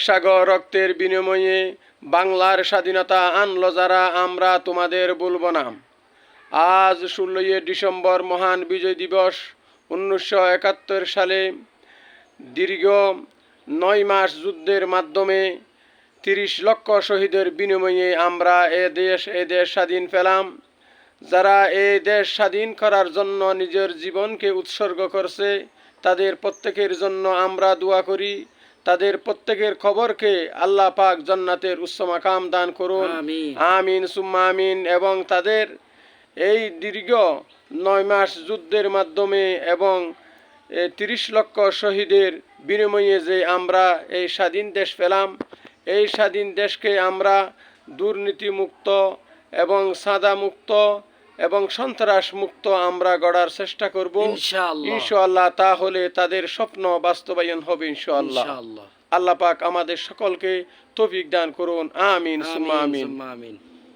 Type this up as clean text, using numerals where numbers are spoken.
সাগর রক্তের বিনিময়ে বাংলার স্বাধীনতা আনলো যারা, আমরা তোমাদের ভুলব না। আজ 16ই ডিসেম্বর মহান বিজয় দিবস। 1971 সালে দীর্ঘ 9 মাস যুদ্ধের মাধ্যমে 30 লক্ষ শহীদের বিনিময়ে আমরা এ দেশ স্বাধীন পেলাম। যারা এই দেশ স্বাধীন করার জন্য নিজের জীবনকে উৎসর্গ করছে, তাদের প্রত্যেকের জন্য আমরা দোয়া করি। তাদের প্রত্যেকের খবরকে আল্লাহ পাক জান্নাতের উচ্চ মাকাম দান করুন, আমিন সুম্মা আমিন। এবং তাদের এই দীর্ঘ 9 মাস যুদ্ধের মাধ্যমে এবং 30 লক্ষ শহীদের বিনিময়ে যে আমরা এই স্বাধীন দেশ পেলাম, এই স্বাধীন দেশকে আমরা দুর্নীতিমুক্ত এবং সাদা মুক্ত এবং সন্ত্রাস মুক্ত আমরা গড়ার চেষ্টা করব ইনশাআল্লাহ। তাহলে তাদের স্বপ্ন বাস্তবায়ন হবে ইনশাআল্লাহ। আল্লাহ পাক আমাদের সকলকে তৌফিক দান করুন, আমিন সুম্মা আমিন।